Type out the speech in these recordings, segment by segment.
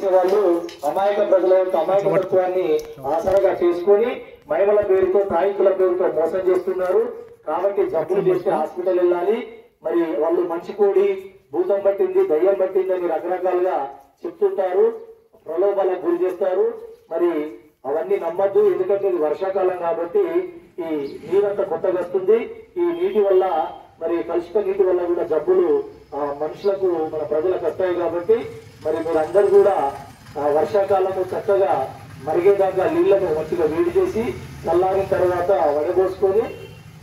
చేసే వాళ్ళు అమాయక ప్రజల యొక్క అమాయకత్వాన్ని ఆసరగా చేసుకొని మహిళల పేరుతో తాయికుల పేరుతో మోసం చేస్తున్నారు. కాబట్టి జబ్బులు చేస్తే హాస్పిటల్ వెళ్ళాలి, మరి వాళ్ళు మంచి కోడి భూతం పట్టింది దయ్యం పట్టింది అని రకరకాలుగా చెప్తుంటారు, ప్రలోభాలకు గురి చేస్తారు. మరి అవన్నీ నమ్మద్దు, ఎందుకంటే ఇది వర్షాకాలం కాబట్టి ఈ నీరంతా కొత్తగా వస్తుంది. ఈ నీటి వల్ల మరి కలుషిత నీటి వల్ల కూడా జబ్బులు మనుషులకు మన ప్రజలకు వస్తాయి. కాబట్టి మరి మీరందరూ కూడా వర్షాకాలము చక్కగా మరిగేదాకా నీళ్లను మంచిగా వేడి చేసి చల్లారిన తర్వాత వడబోసుకొని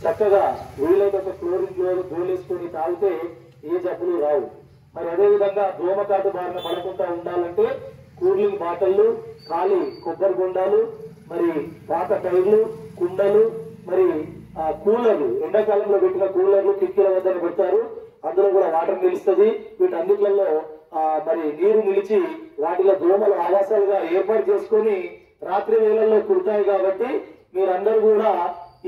చక్కగా వీలైతే ఒక క్లోరిన్ గోలేసుకొని తాగితే ఏ జబ్బులు రావు. మరి అదేవిధంగా దోమకాటు బారిన పడకుండా ఉండాలంటే కూలింగ్ బాటళ్ళు, ఖాళీ కొబ్బరి బొండాలు, మరి పాత టైర్లు, కుండలు, మరి కూలర్లు, ఎండాకాలంలో పెట్టిన కూలర్లు కిటికీల వద్ద పెడతారు, అందులో కూడా వాటర్ నిలుస్తుంది. వీటన్నిటిలో మరి నీరు నిలిచి వాటిలో దోమలు ఆవాసాలుగా ఏర్పాటు చేసుకొని రాత్రి వేళల్లో కుడతాయి. కాబట్టి మీరందరూ కూడా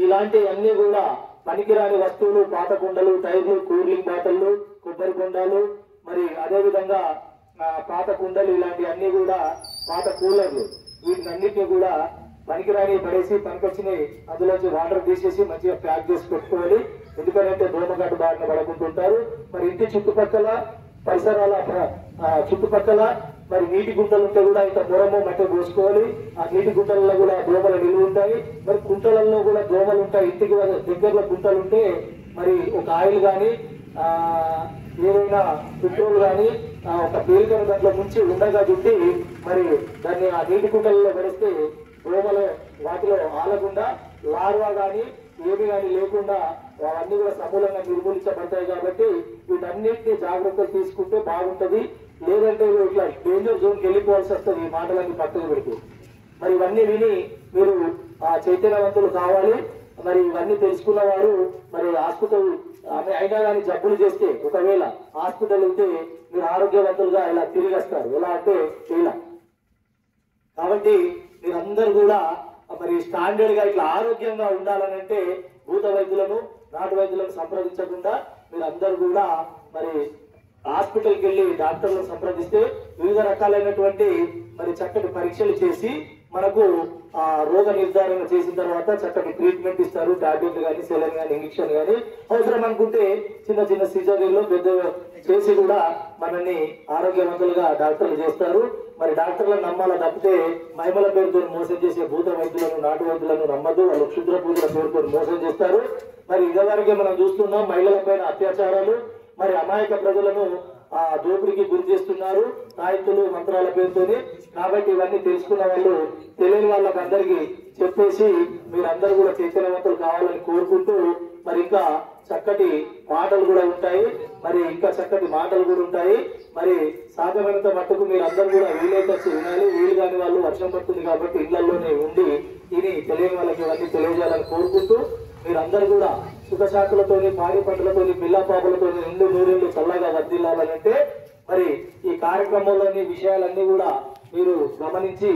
ఇలాంటి అన్ని కూడా పనికిరాని వస్తువులు, పాత కుండలు, టైర్లు, కూలింగ్ బాటళ్ళు, కొబ్బరి బొండాలు, మరి అదేవిధంగా పాత కుండలు, ఇలాంటి అన్ని కూడా పాత కూలర్లు, వీటిని అన్నిటినీ కూడా పనికిరాని పడేసి పనికొచ్చినాయి అందులోంచి వాటర్ తీసేసి మంచిగా ప్యాక్ చేసి పెట్టుకోవాలి. ఎందుకంటే దోమగడ్డ బారిన పడుకుంటుంటారు. మరి ఇంటి చుట్టుపక్కల పరిసరాల చుట్టుపక్కల మరి నీటి గుంటలు ఉంటే కూడా ఇంత దూరము మట్టి పోసుకోవాలి. ఆ నీటి గుంటలలో కూడా దోమలు నిలువ ఉంటాయి. మరి కుంటలలో కూడా దోమలు ఉంటాయి. ఇంటికి దగ్గరలో గుంటలు ఉంటే మరి ఒక ఆయిల్ కానీ ఏదైనా పెట్రోల్ కానీ ఒక పేలికను దాంట్లో ముంచి ఉండగా చుట్టి మరి దాన్ని ఆ నీటి కుంటలలో పడిస్తే దోమలు వాటిలో ఆలకుండా లార్వా కానీ ఏమి కానీ లేకుండా అవన్నీ కూడా సమూలంగా నిర్మూలించబడతాయి. కాబట్టి వీటన్నిటిని జాగ్రత్తలు తీసుకుంటే బాగుంటది. లేదంటే ఇట్లా డేంజర్ జోన్కి వెళ్ళిపోవాల్సి వస్తుంది ఈ మాటలన్నీ పక్కకు పెడుతూ. మరి ఇవన్నీ విని మీరు చైతన్యవంతులు కావాలి. మరి ఇవన్నీ తెలుసుకున్న వారు మరి హాస్పిటల్ అయినా కానీ జబ్బులు చేస్తే ఒకవేళ హాస్పిటల్ ఉంటే మీరు ఆరోగ్యవంతులుగా ఇలా తిరిగి వస్తారు. ఎలా అంటే ఇలా. కాబట్టి మీరందరూ కూడా మరి స్టాండర్డ్ గా ఇట్లా ఆరోగ్యంగా ఉండాలనంటే భూత వైద్యులను, నాటు వైద్యులను సంప్రదించకుండా మీరందరూ కూడా మరి హాస్పిటల్కి వెళ్ళి డాక్టర్లను సంప్రదిస్తే వివిధ రకాలైనటువంటి మరి చక్కటి పరీక్షలు చేసి మనకు రోగ నిర్ధారణ చేసిన తర్వాత చక్కటి ట్రీట్మెంట్ ఇస్తారు. టాబ్లెట్లు కానీ, సెలైన్ కానీ, ఇంజక్షన్ కానీ, అవసరం అనుకుంటే చిన్న చిన్న సిజరీలో పెద్ద చేసి కూడా మనల్ని ఆరోగ్యవంతులుగా డాక్టర్లు చేస్తారు. మరి డాక్టర్లను నమ్మాలా తప్పితే మహిమల పేరుతో మోసం చేసే భూత వైద్యులను, నాటు వైద్యులను నమ్మద్దు. వాళ్ళు క్షుద్ర పూజల పేరుతో మోసం చేస్తారు. మరి ఇదివరకే మనం చూస్తున్నాం మహిళల పైన అత్యాచారాలు, మరి అమాయక ప్రజలను దోపిడికి గురి చేస్తున్నారు తాయితులు మంత్రాల పేరుతోని. కాబట్టి ఇవన్నీ తెలుసుకున్న వాళ్ళు తెలియని వాళ్ళకి అందరికీ చెప్పేసి మీరందరూ కూడా చైతన్యవంతులు కావాలని కోరుకుంటూ మరి ఇంకా చక్కటి పాటలు కూడా ఉంటాయి, మరి ఇంకా చక్కటి మాటలు కూడా ఉంటాయి. మరి సాధ్యమైనంత మట్టుకు మీరందరూ కూడా వీలైతే వినాలి. వీలు కాని వాళ్ళు వర్షం పడుతుంది కాబట్టి ఇళ్లలోనే ఉండి ఇది తెలియని వాళ్ళకి ఇవన్నీ తెలియజేయాలని కోరుకుంటూ మీరందరూ కూడా సుఖశాఖలతోని, పాడి పంటలతోని, పిల్ల పాపలతోని నిండు నూరేళ్లు చల్లగా వర్ధిల్లాలంటే మరి ఈ కార్యక్రమంలోని విషయాలన్నీ కూడా మీరు గమనించి